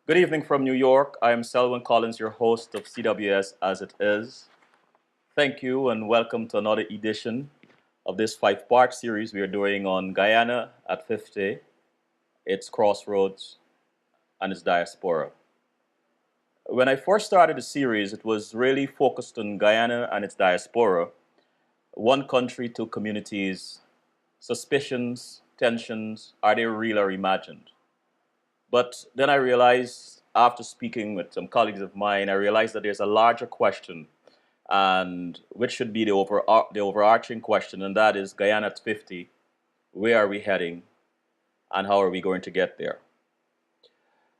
Good evening from New York. I am Selwyn Collins, your host of CWS As It Is. Thank you and welcome to another edition of this five-part series we are doing on Guyana at 50, its Crossroads, and its Diaspora. When I first started the series, it was really focused on Guyana and its Diaspora, one country, two communities, suspicions, tensions, are they real or imagined? But then I realized, after speaking with some colleagues of mine, I realized that there's a larger question, and which should be the overarching question, and that is Guyana at 50, where are we heading, and how are we going to get there?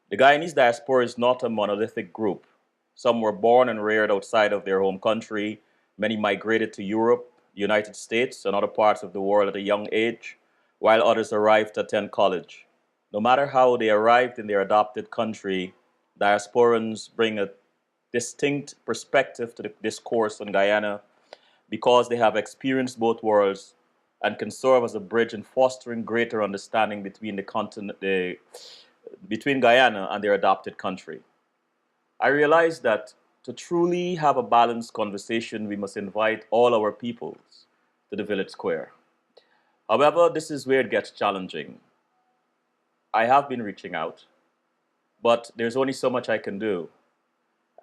The Guyanese diaspora is not a monolithic group. Some were born and reared outside of their home country. Many migrated to Europe, United States, and other parts of the world at a young age, while others arrived to attend college. No matter how they arrived in their adopted country, diasporans bring a distinct perspective to the discourse on Guyana because they have experienced both worlds and can serve as a bridge in fostering greater understanding between Guyana and their adopted country. I realized that to truly have a balanced conversation, we must invite all our peoples to the village square. However, this is where it gets challenging. I have been reaching out, but there's only so much I can do.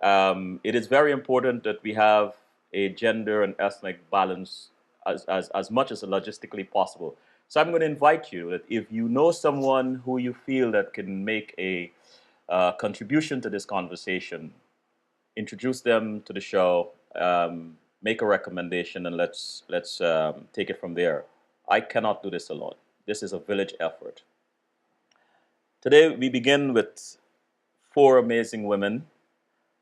It is very important that we have a gender and ethnic balance as much as logistically possible. So I'm going to invite you that if you know someone who you feel that can make a contribution to this conversation, introduce them to the show, make a recommendation, and let's take it from there. I cannot do this alone. This is a village effort. Today we begin with four amazing women: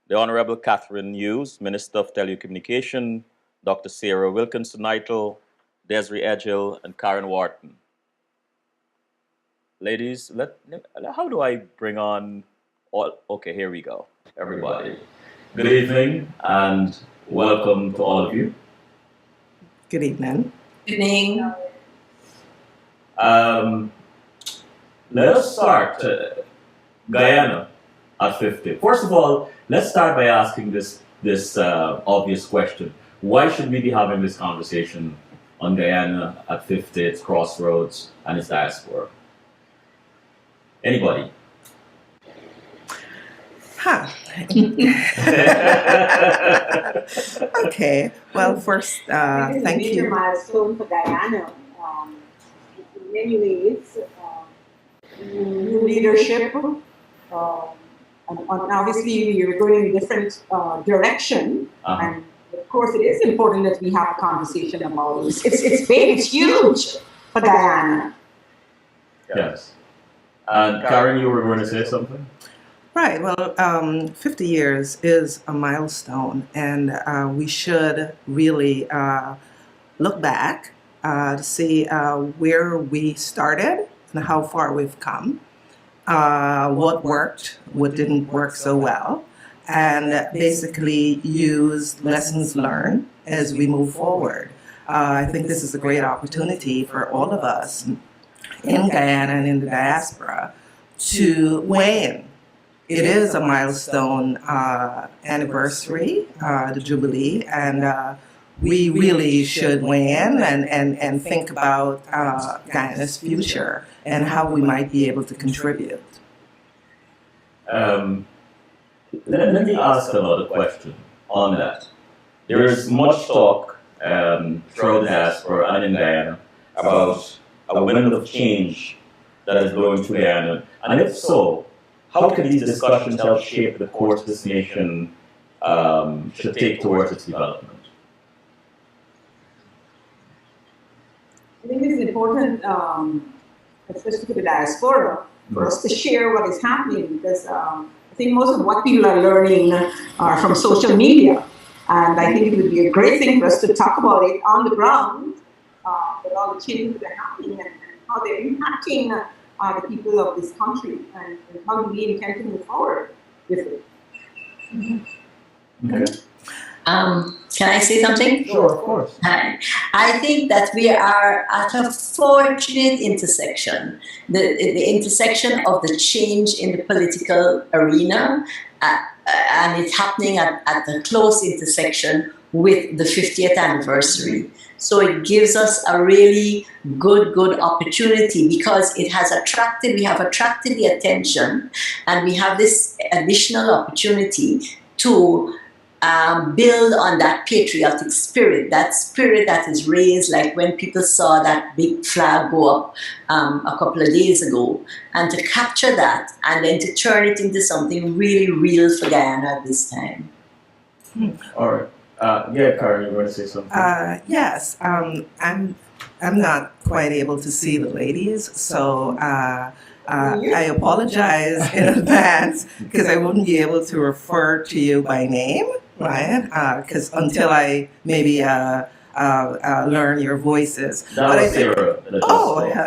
the Honorable Catherine Hughes, Minister of Telecommunication, Dr. Sarah Wilkinson-Nightle, Desiree Edgell, and Karen Wharton. Ladies, how do I bring on all? Okay, here we go. Everybody. Good evening and welcome to all of you. Good evening. Good evening. Um, Let us start Guyana at 50. First of all, let's start by asking this obvious question: why should we be having this conversation on Guyana at 50, its crossroads, and its diaspora? Anybody? Huh. Okay. Well, first, thank It's a major you. milestone for Guyana. In many ways, new leadership, and obviously we are going in a different direction. And of course, it is important that we have a conversation about this. It's big, it's huge for Guyana. Yes. And Karen, you were going to say something? Right. Well, 50 years is a milestone, and we should really look back to see where we started and how far we've come, what worked, what didn't work so well, and basically use lessons learned as we move forward. I think this is a great opportunity for all of us in Guyana and in the diaspora to weigh in. It is a milestone anniversary, the Jubilee, and we really should weigh in and think about Guyana's future and how we might be able to contribute. Let me ask another question on that. There is much talk throughout the diaspora and in Guyana about a wind of change that is blowing through Guyana, and if so, how can these discussions help shape the course this nation should take towards its development? I think it's important, especially for the diaspora, for us to share what is happening, because I think most of what people are learning are from social media. And I think it would be a great thing for us to talk about it on the ground, with all the changes that are happening and how they're impacting the people of this country, and how do we intend to move forward with it. Okay. Can I say something? Sure, of course. I think that we are at a fortunate intersection, the intersection of the change in the political arena, and it's happening at the close intersection with the 50th anniversary. So it gives us a really good opportunity because we have attracted the attention, and we have this additional opportunity to build on that patriotic spirit that is raised, like when people saw that big flag go up a couple of days ago, and to capture that and then to turn it into something really real for Guyana at this time. All right. Yeah, Karen, you were going to say something? Yes. I'm not quite able to see the ladies, so I apologize in advance because I wouldn't be able to refer to you by name, right? Because until I maybe learn your voices. That was Sarah.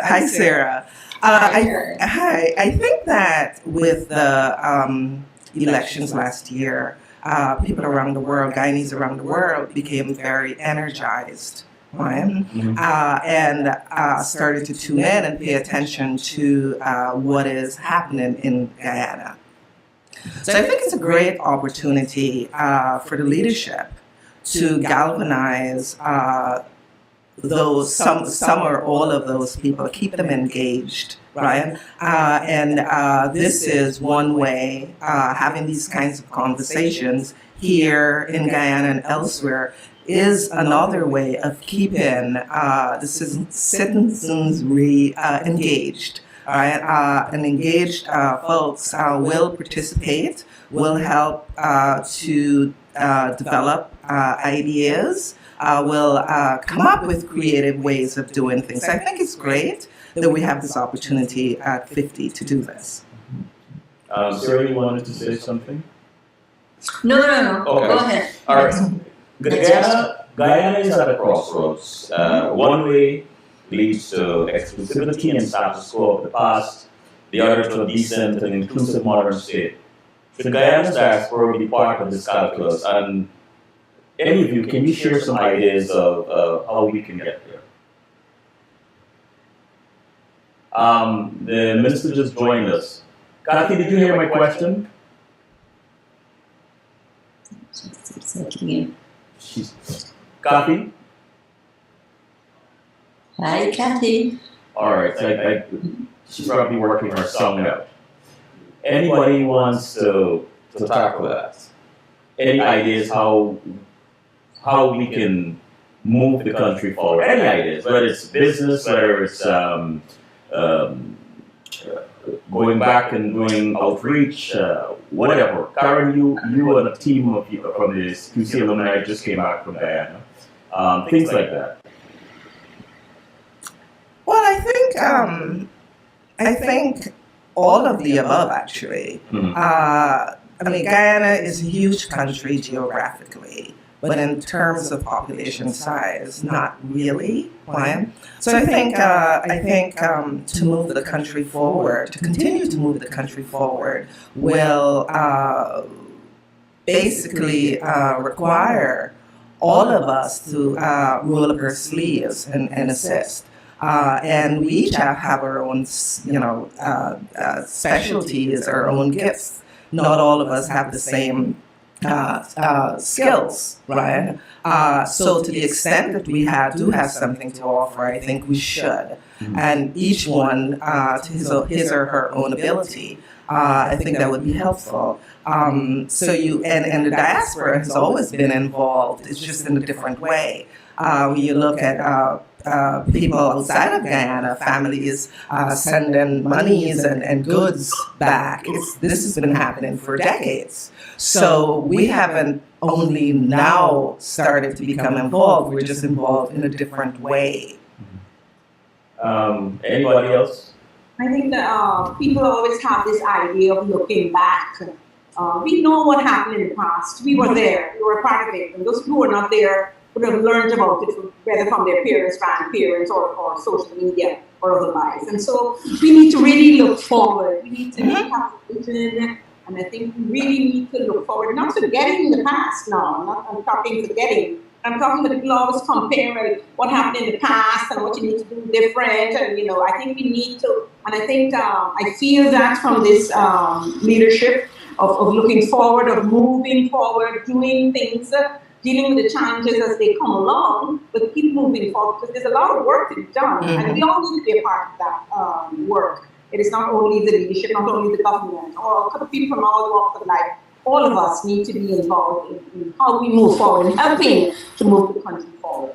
Hi, Sarah. I think that with the elections last year, people around the world, Guyanese around the world, became very energized, right? And started to tune in and pay attention to what is happening in Guyana. So I think it's a great opportunity for the leadership to galvanize some or all of those people, keep them engaged, right? And this is one way, having these kinds of conversations here in Guyana and elsewhere is another way of keeping the citizens engaged. All right, and engaged folks will participate, will help to develop ideas, will come up with creative ways of doing things. I think it's great that we have this opportunity at 50 to do this. Sarah, you wanted to say something? No. Okay. Go ahead. All right. Guyana is at a crossroads. One way leads to exclusivity and status quo of the past, the other to a decent and inclusive modern state. Should Guyana's diaspora be part of this calculus? And any of you, can you share some ideas of how we can get there? The minister just joined us. Kathy, did you hear my question? Kathy? Hi, Kathy. All right, she's probably working her song out. Anybody wants to tackle that? Any ideas how we can move the country forward? Any ideas, whether it's business, whether it's going back and doing outreach, whatever. Karen, you and a team of people from the QC alumni just came back from Guyana. Things like that. Well, I think all of the above, actually. Mm-hmm. I mean, Guyana is a huge country geographically, but in terms of population size, not really. Right? So I think to move the country forward, to continue to move the country forward, will basically require all of us to roll up our sleeves and assist. And we each have our own, specialties, our own gifts. Not all of us have the same skills, right? So to the extent that we do have something to offer, I think we should. Mm-hmm. And each one to his or her own ability. I think that would be helpful. And the diaspora has always been involved. It's just in a different way. When you look at people outside of Guyana, families sending monies and goods back. This has been happening for decades. So we haven't only now started to become involved, we're just involved in a different way. Anybody else? I think that people always have this idea of looking back. We know what happened in the past. We were there. We were a part of it. And those who were not there would have learned about it, whether from their parents, grandparents, or social media or otherwise. And so we need to really look forward. We need to have a vision and And I think we really need to look forward, not forgetting the past now. I'm talking forgetting. I'm talking that people always compare what happened in the past and what you need to do different. And, I think we need to, and I think I feel that from this leadership of looking forward, of moving forward, doing things, dealing with the challenges as they come along, but keep moving forward because there's a lot of work to be done. And we all need to be a part of that work. It is not only the leadership, not only the government, or people from all walks of life. All of us need to be involved in how we move forward and helping to move the country forward.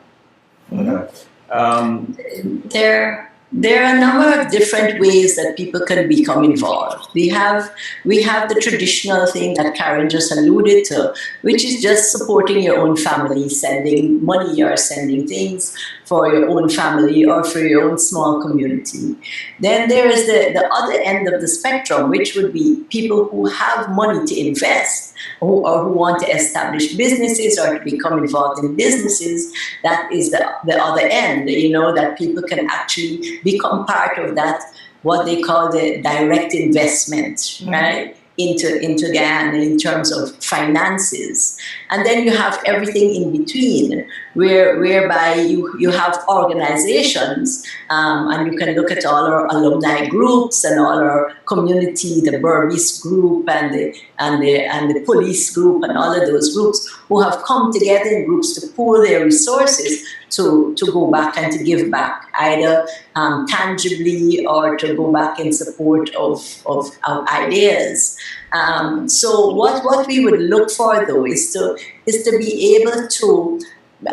There are a number of different ways that people can become involved. We have the traditional thing that Karen just alluded to, which is just supporting your own family, sending money or sending things for your own family or for your own small community. Then there is the other end of the spectrum, which would be people who have money to invest or who want to establish businesses or to become involved in businesses. That is the other end, that people can actually become part of that, what they call the direct investment, right? Into Guyana in terms of finances. And then you have everything in between, whereby you have organizations, and you can look at all our alumni groups and all our community, the Burmese group and the police group and all of those groups who have come together in groups to pool their resources to go back and to give back, either tangibly or to go back in support of ideas. So what we would look for, though, is to be able to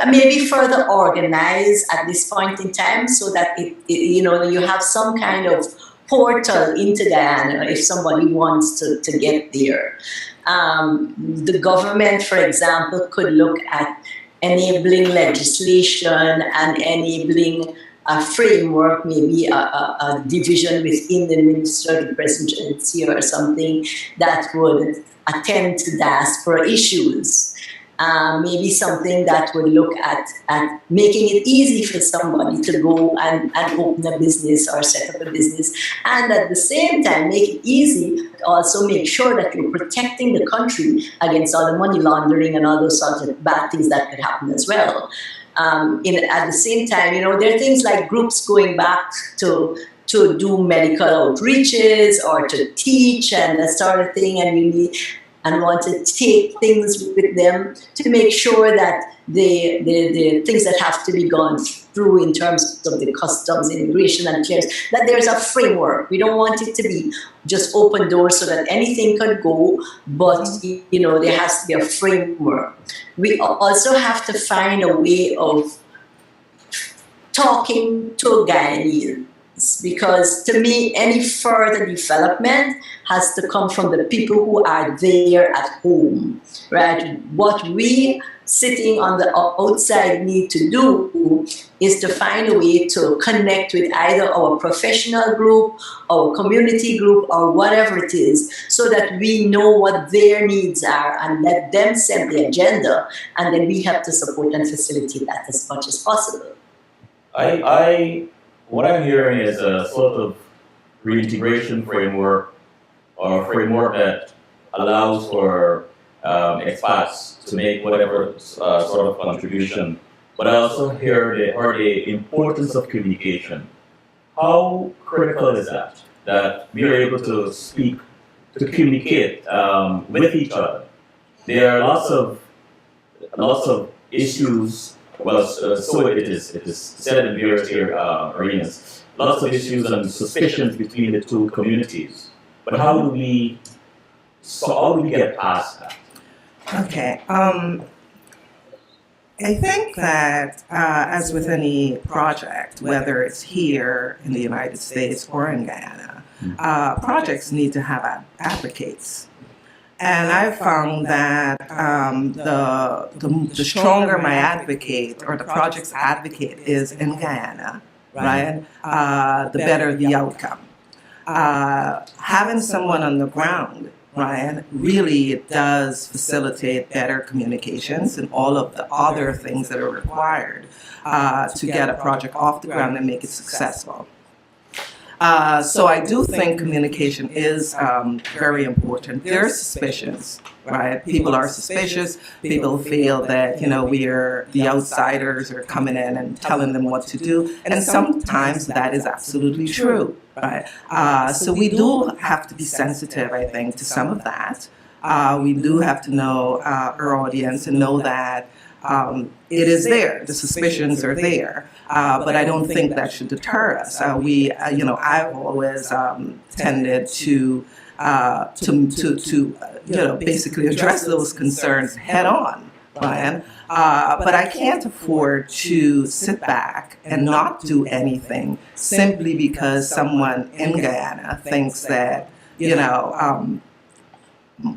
maybe further organize at this point in time, so that you have some kind of portal into Guyana if somebody wants to get there. The government, for example, could look at enabling legislation and enabling a framework, maybe a division within the Ministry of the Presidency or something that would attend to diaspora issues. Maybe something that would look at making it easy for somebody to go and open a business or set up a business, and at the same time make it easy to also make sure that you're protecting the country against all the money laundering and all those sorts of bad things that could happen as well. At the same time, there are things like groups going back to do medical outreaches or to teach and that sort of thing, and want to take things with them to make sure that the things that have to be gone through in terms of the customs, immigration, and clearance, that there's a framework. We don't want it to be just open doors so that anything could go, but there has to be a framework. We also have to find a way of talking to Guyanese, because to me, any further development has to come from the people who are there at home, right? What we sitting on the outside need to do is to find a way to connect with either our professional group, our community group, or whatever it is, so that we know what their needs are and let them set the agenda, and then we have to support and facilitate that as much as possible. What I'm hearing is a sort of reintegration framework, or a framework that allows for expats to make whatever sort of contribution. But I also hear the importance of communication. How critical is that we are able to speak, to communicate with each other? There are lots of issues. Well, so it is said in various arenas. Lots of issues and suspicions between the two communities. But how do we get past that? Okay. I think that as with any project, whether it's here in the United States or in Guyana, projects need to have advocates. And I've found that the stronger my advocate or the project's advocate is in Guyana, right, the better the outcome. Having someone on the ground, Ryan, really it does facilitate better communications and all of the other things that are required to get a project off the ground and make it successful. So I do think communication is very important. There are suspicions, right? People are suspicious. People feel that, we're the outsiders are coming in and telling them what to do. And sometimes that is absolutely true, right? So we do have to be sensitive, I think, to some of that. We do have to know our audience and know that it is there. The suspicions are there, but I don't think that should deter us. I've always tended to basically address those concerns head on, Brian. But I can't afford to sit back and not do anything simply because someone in Guyana thinks that,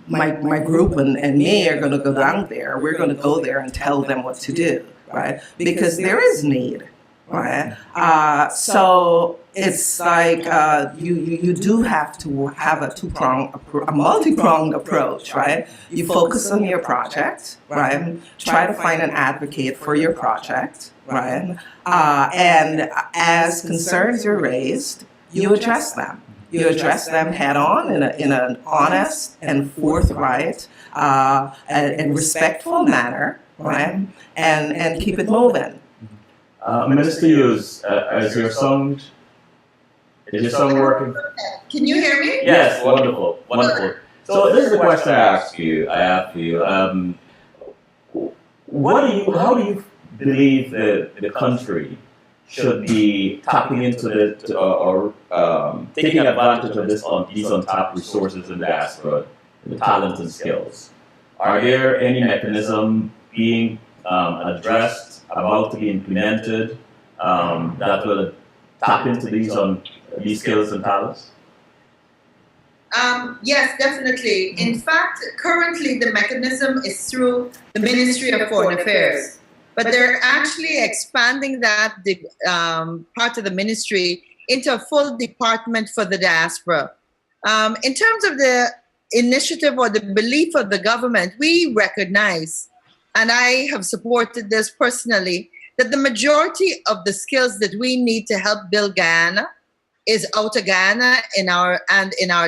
my group and me are going to go down there. We're going to go there and tell them what to do, right? Because there is need, right? So it's like you do have to have a multi-pronged approach, right? You focus on your project, right? Try to find an advocate for your project, right? And as concerns are raised, you address them. You address them head on in an honest and forthright and respectful manner, right? And keep it moving. Minister Hughes, is your sound working? Can you hear me? Yes, wonderful. So this is the question I have for you. How do you believe the country should be tapping into or taking advantage of these untapped resources in the diaspora, the talent and skills? Are there any mechanism being addressed, about to be implemented, that will tap into these skills and talents? Yes, definitely. In fact, currently the mechanism is through the Ministry of Foreign Affairs. But they're actually expanding that part of the ministry into a full department for the diaspora. In terms of the initiative or the belief of the government, we recognize, and I have supported this personally, that the majority of the skills that we need to help build Guyana is out of Guyana in our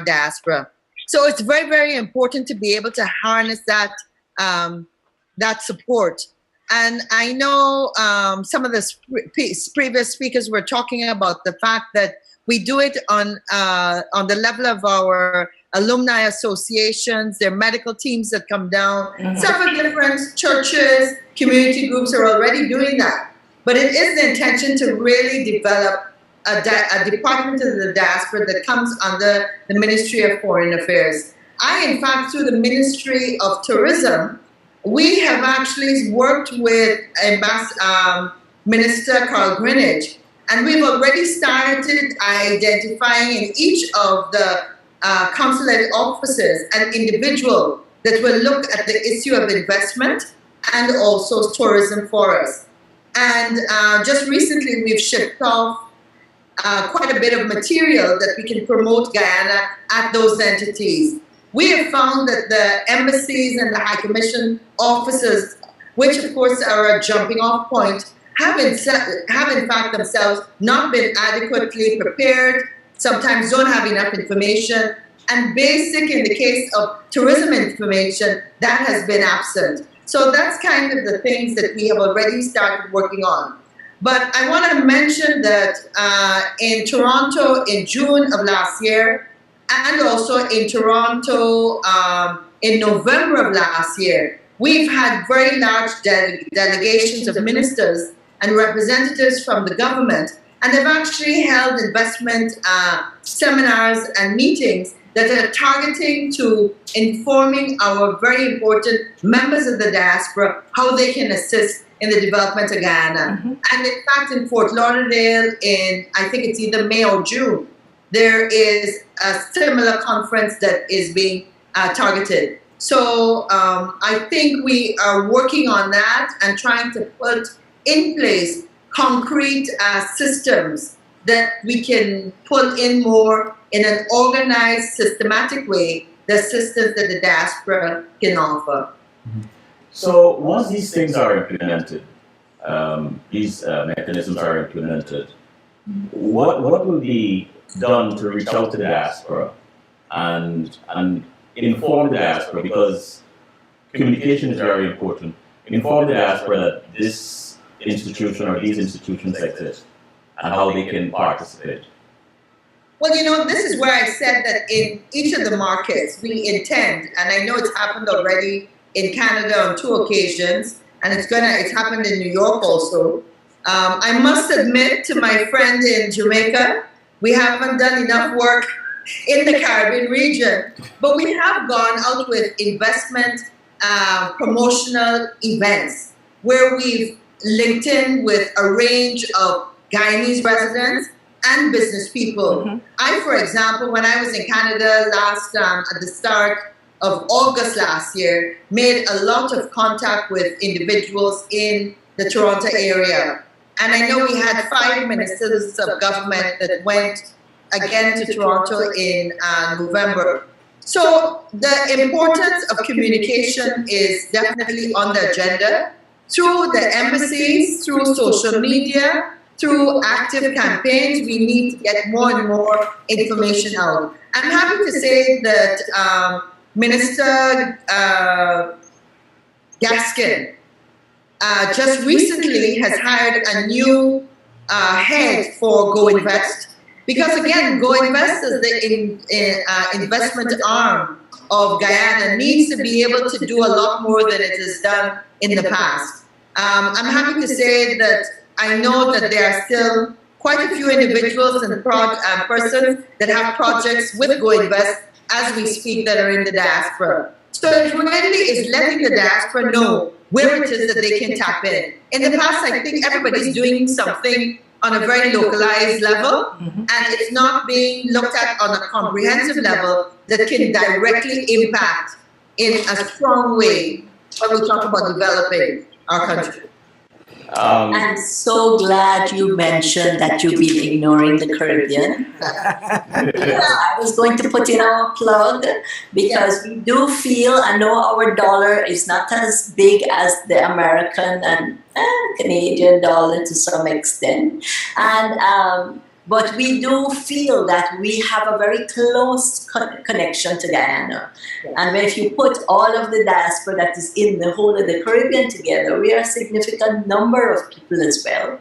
diaspora. So it's very, very important to be able to harness that support. And I know some of the previous speakers were talking about the fact that we do it on the level of our alumni associations, their medical teams that come down. Several different churches, community groups are already doing that. But it is the intention to really develop a department of the diaspora that comes under the Ministry of Foreign Affairs. In fact, through the Ministry of Tourism, we have actually worked with Minister Carl Greenidge, and we've already started identifying in each of the consulate offices an individual that will look at the issue of investment and also tourism for us. And just recently, we've shipped off quite a bit of material that we can promote Guyana at those entities. We have found that the embassies and the High Commission offices, which of course are a jumping off point, have in fact themselves not been adequately prepared, sometimes don't have enough information, and basic in the case of tourism information, that has been absent. So that's kind of the things that we have already started working on. But I want to mention that in Toronto in June of last year, and also in Toronto in November of last year, we've had very large delegations of ministers and representatives from the government, and they've actually held investment seminars and meetings that are targeting to informing our very important members of the diaspora how they can assist in the development of Guyana. And in fact, in Fort Lauderdale in, I think it's either May or June, there is a similar conference that is being targeted. So I think we are working on that and trying to put in place concrete systems that we can pull in more in an organized, systematic way, the assistance that the diaspora can offer. So once these things are implemented, these mechanisms are implemented, what will be done to reach out to the diaspora and inform the diaspora, because communication is very important. Inform the diaspora that this institution or these institutions exist and how they can participate. Well, this is where I said that in each of the markets we intend, and I know it's happened already in Canada on 2 occasions, and it's happened in New York also. I must admit to my friend in Jamaica, we haven't done enough work in the Caribbean region, but we have gone out with investment promotional events where we've linked in with a range of Guyanese residents and business people. Mm-hmm. I, for example, when I was in Canada at the start of August last year, made a lot of contact with individuals in the Toronto area. And I know we had 5 ministers of government that went again to Toronto in November. So the importance of communication is definitely on the agenda through the embassies, through social media, through active campaigns. We need to get more and more information out. I'm happy to say that Minister Gaskin just recently has hired a new head for Go Invest. Because again, Go Invest is the investment arm of Guyana, needs to be able to do a lot more than it has done in the past. I'm happy to say that I know that there are still quite a few individuals and persons that have projects with Go Invest as we speak that are in the diaspora. So it really is letting the diaspora know where it is that they can tap in. In the past, I think everybody's doing something on a very localized level, and it's not being looked at on a comprehensive level that can directly impact in a strong way when we talk about developing our country. I'm so glad you mentioned that you've been ignoring the Caribbean. I was going to put in our plug because we do feel, I know our dollar is not as big as the American and Canadian dollar to some extent, and but we do feel that we have a very close connection to Guyana. And if you put all of the diaspora that is in the whole of the Caribbean together, we are a significant number of people as well.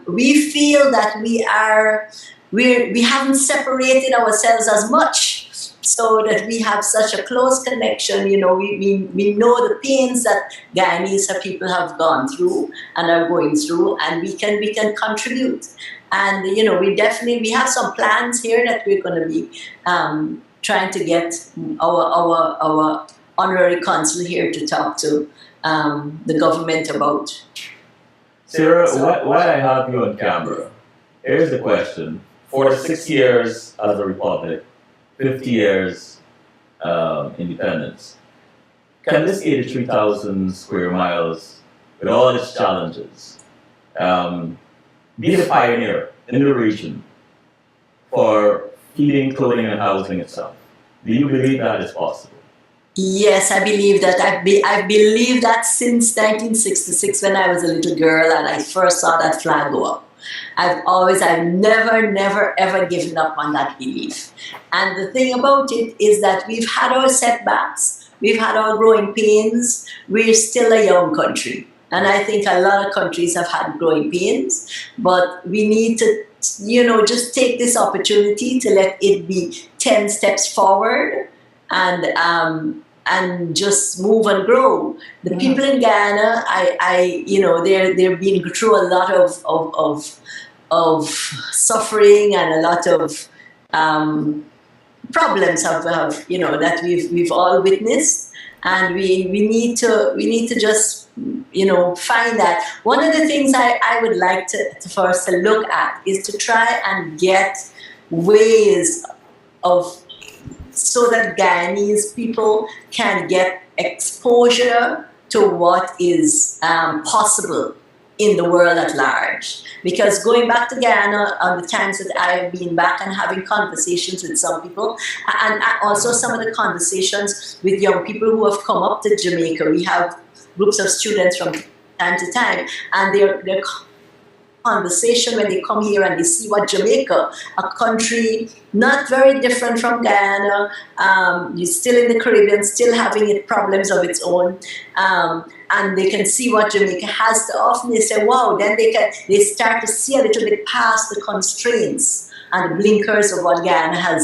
We feel that we haven't separated ourselves as much, so that we have such a close connection. We know the pains that Guyanese people have gone through and are going through, and we can contribute. And we have some plans here that we're going to be trying to get our honorary consul here to talk to the government about. Sarah, while I have you on camera, here's the question: for 6 years as a republic, 50 years independence, can this 83,000 square miles, with all its challenges, be the pioneer in the region for feeding, clothing, and housing itself? Do you believe that is possible? Yes, I believe that. I believe that since 1966, when I was a little girl and I first saw that flag go up. I've never, ever given up on that belief. And the thing about it is that we've had our setbacks, we've had our growing pains, we're still a young country. And I think a lot of countries have had growing pains, but we need to, just take this opportunity to let it be 10 steps forward and just move and grow. The people in Guyana, they're being through a lot of suffering and a lot of problems that we've all witnessed, and we need to just find that. One of the things I would like for us to look at is to try and get ways so that Guyanese people can get exposure to what is possible in the world at large. Because going back to Guyana on the times that I've been back and having conversations with some people, and also some of the conversations with young people who have come up to Jamaica, we have groups of students from time to time, and conversation when they come here and they see what Jamaica, a country not very different from Guyana, you're still in the Caribbean, still having its problems of its own, and they can see what Jamaica has to offer. They say, wow, then they start to see a little bit past the constraints and the blinkers of what Guyana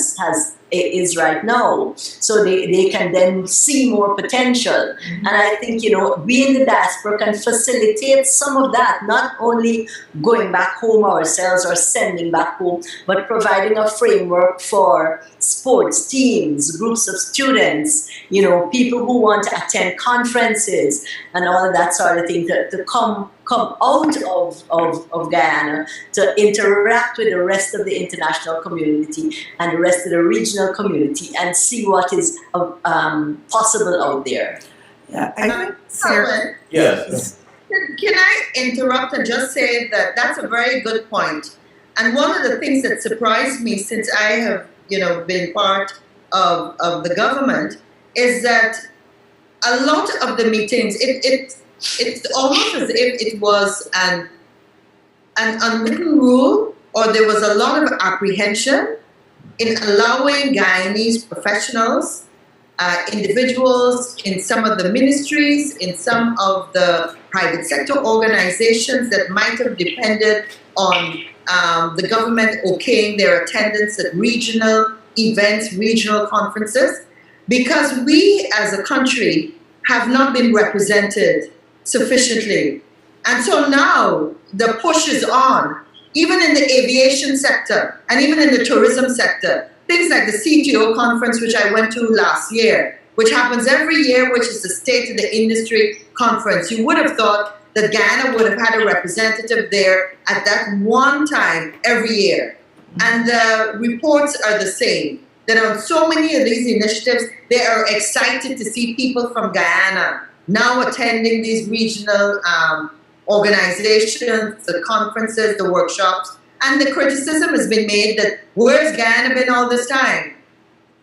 is right now. So they can then see more potential. And I think, we in the diaspora can facilitate some of that, not only going back home ourselves or sending back home, but providing a framework for sports teams, groups of students, people who want to attend conferences and all of that sort of thing to come out of Guyana to interact with the rest of the international community and the rest of the regional community and see what is possible out there. Yeah, I think Sarah. Yes. Can I interrupt and just say that that's a very good point. And one of the things that surprised me since I have, been part of the government is that a lot of the meetings, it's almost as if it was an unwritten rule, or there was a lot of apprehension in allowing Guyanese professionals, individuals in some of the ministries, in some of the private sector organizations that might have depended on the government okaying their attendance at regional events, regional conferences, because we as a country have not been represented sufficiently. And so now the push is on, even in the aviation sector and even in the tourism sector. Things like the CTO conference, which I went to last year, which happens every year, which is the State of the Industry conference. You would have thought that Guyana would have had a representative there at that one time every year. And the reports are the same, that on so many of these initiatives, they are excited to see people from Guyana now attending these regional organizations, the conferences, the workshops. And the criticism has been made that, where's Guyana been all this time?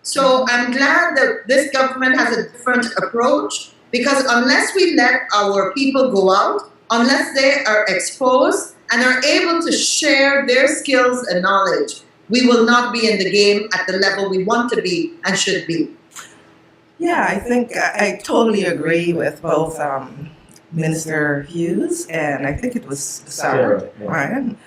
So I'm glad that this government has a different approach, because unless we let our people go out, unless they are exposed and are able to share their skills and knowledge, we will not be in the game at the level we want to be and should be. Yeah, I think I totally agree with both Minister Hughes and I think it was Sarah, Yeah. Ryan.